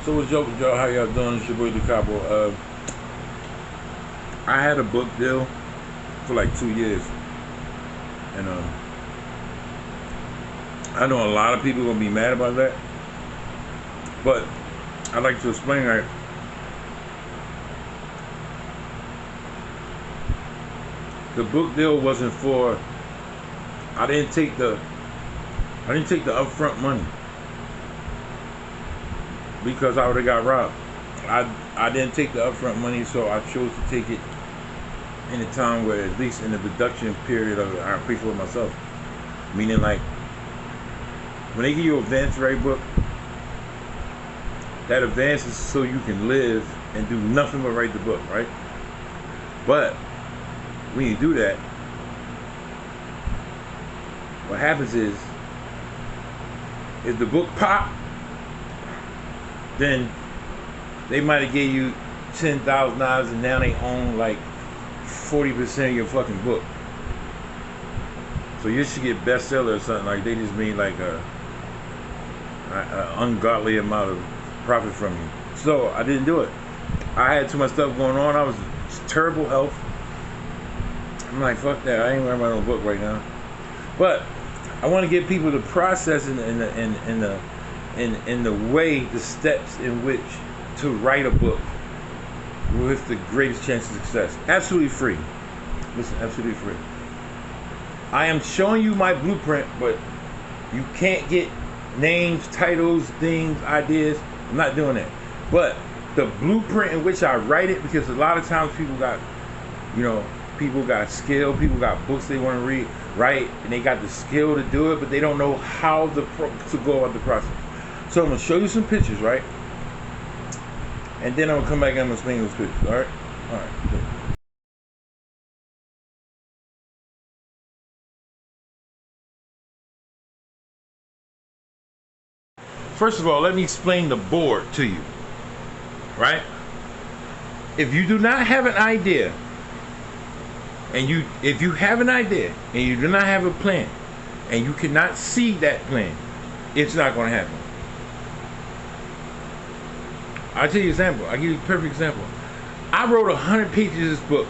So what's up with y'all? How y'all doing? It's your boy Decopbo. I had a book deal for like 2 years, and I know a lot of people gonna be mad about that, but I'd like to explain that the book deal wasn't for. I didn't take the upfront money because I would have got robbed. I didn't take the upfront money, so I chose to take it in a time where, at least in the production period of it, I pay for it myself. Meaning, like, when they give you an advance rate book, that advance is so you can live and do nothing but write the book, right? But when you do that, what happens is, if the book pop, then they might have gave you $10,000 and now they own like 40% of your fucking book. So you should get bestseller or something. Like, they just made like a ungodly amount of profit from you. So I didn't do it. I had too much stuff going on. I was terrible health. I'm like, fuck that. I ain't writing my own book right now. But I want to get people to process in the way, the steps in which to write a book with the greatest chance of success. Absolutely free. Listen, absolutely free. I am showing you my blueprint, but you can't get names, titles, things, ideas. I'm not doing that. But the blueprint in which I write it, because a lot of times people got, people got skill, people got books they want to read, write, and they got the skill to do it, but they don't know how to go about the process. So I'm gonna show you some pictures, right? And then I'm gonna come back and I'm gonna explain those pictures. All right? All right. Good. First of all, let me explain the board to you. Right? If you do not have an idea, if you have an idea and you do not have a plan, and you cannot see that plan, it's not gonna happen. I'll tell you an example. I'll give you a perfect example. I wrote 100 pages of this book,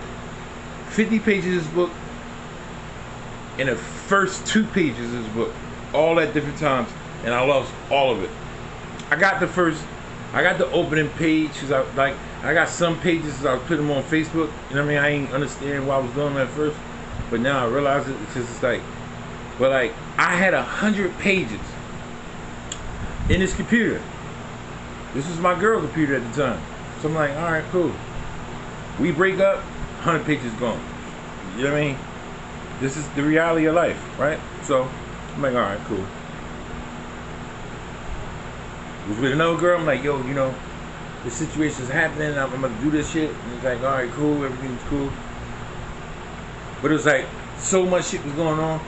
50 pages of this book, and the first 2 pages of this book, all at different times, and I lost all of it. I got the opening page, because I got some pages, I put them on Facebook, you know what I mean? I ain't understand why I was doing that at first, but now I realize it, because it's like, but like, I had 100 pages in this computer. This was my girl computer at the time. So I'm like, all right, cool. We break up, 100 pages gone. You know what I mean? This is the reality of life, right? So I'm like, all right, cool. Was with another girl. I'm like, yo, the situation's happening. I'm gonna do this shit. And it's like, all right, cool. Everything's cool. But it was like, so much shit was going on.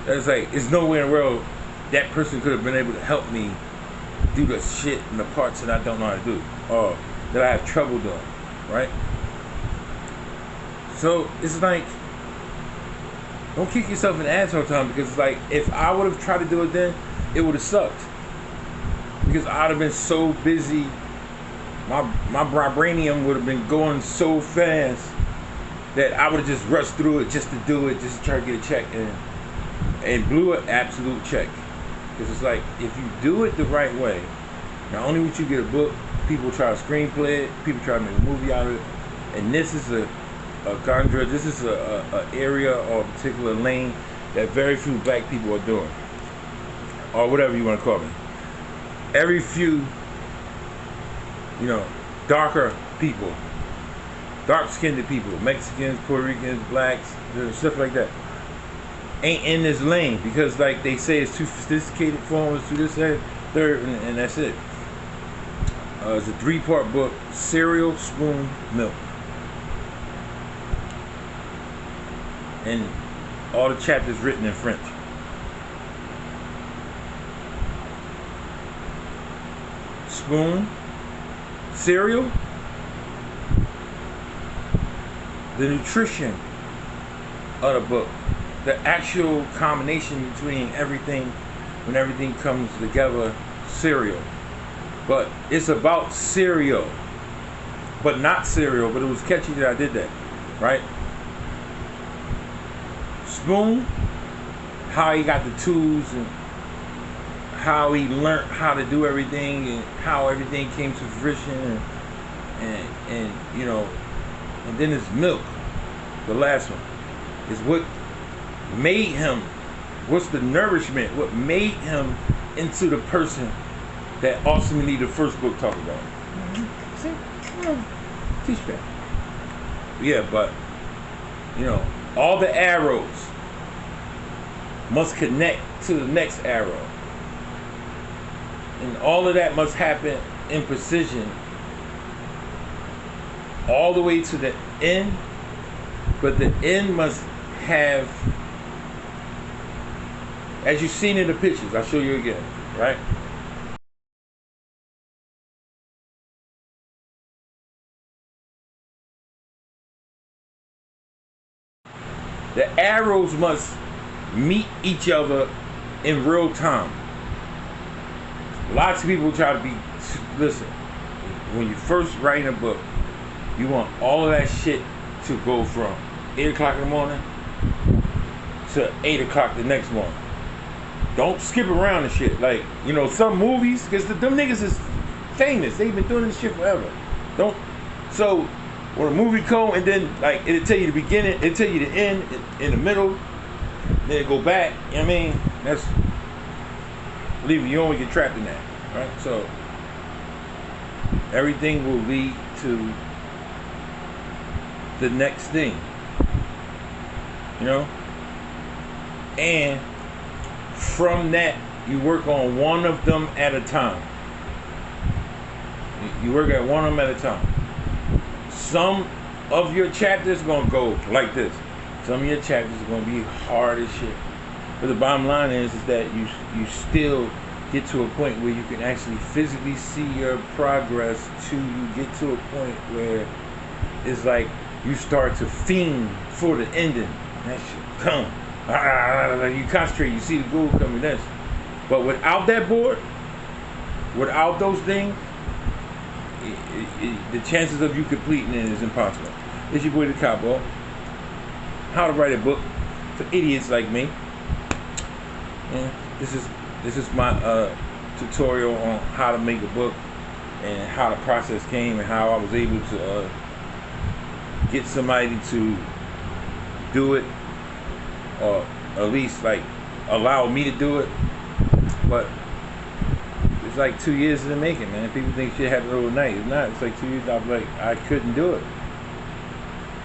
That it's like, there's no way in the world that person could have been able to help me do the shit and the parts that I don't know how to do, or that I have trouble doing, right? So it's like, don't kick yourself in the ass all the time, because it's like, if I would have tried to do it then, it would have sucked, because I'd have been so busy. My vibranium would have been going so fast that I would have just rushed through it just to do it, just to try to get a check, and blew an absolute check. Because it's like, if you do it the right way, not only would you get a book, people try to screenplay it, people try to make a movie out of it, and this is a genre, this is a area or a particular lane that very few black people are doing, or whatever you want to call it. Every few, darker people, dark-skinned people, Mexicans, Puerto Ricans, blacks, stuff like that, ain't in this lane, because like they say it's too sophisticated for them, to this, that, third, and that's it. It's a 3-part book: cereal, spoon, milk, and all the chapters written in French. Spoon, cereal, the nutrition of the book, the actual combination between everything, when everything comes together, cereal. But it's about cereal. But not cereal, but it was catchy that I did that. Right? Spoon, how he got the tools and how he learned how to do everything and how everything came to fruition and you know, and then his milk, the last one, is what made him, what's the nourishment, what made him into the person that ultimately the first book talked about. See? Teach that. Yeah, but, you know, all the arrows must connect to the next arrow. And all of that must happen in precision all the way to the end, but the end must have, as you've seen in the pictures, I'll show you again, right? The arrows must meet each other in real time. Lots of people try to be, listen, when you first write a book, you want all of that shit to go from 8 o'clock in the morning to 8 o'clock the next morning. Don't skip around and shit. Like, you know, some movies, because them niggas is famous. They've been doing this shit forever. Don't, so when a movie come and then, like, it'll tell you the beginning, it'll tell you the end, in the middle, then it go back, you know what I mean? That's, believe me, you only get trapped in that, right? So, everything will lead to the next thing, you know? And from that, you work on one of them at a time. You work at one of them at a time. Some of your chapters are going to go like this. Some of your chapters are going to be hard as shit. But the bottom line is that you still get to a point where you can actually physically see your progress till you get to a point where it's like you start to fiend for the ending. That shit come. You concentrate, you see the goal coming next. But without that board, without those things, the chances of you completing it is impossible. It's your boy Decopbo. How to write a book for idiots like me. And this is my tutorial on how to make a book and how the process came and how I was able to get somebody to do it, or at least like allow me to do it. But it's like 2 years in the making, man. People think shit happened overnight. It's not. It's like 2 years. I'm like, I couldn't do it.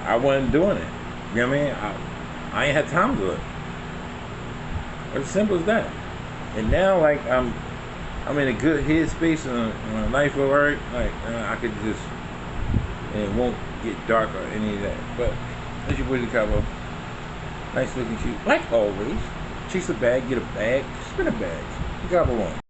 I wasn't doing it. You know what I mean? I ain't had time to do it. It's as simple as that. And now, like, I'm in a good headspace and a life will work. Like, I could just, and it won't get dark or any of that. But that's your boy Decopbo. Nice looking shoot. Like always, chase a bag, get a bag, spin a bag. Decopbo on.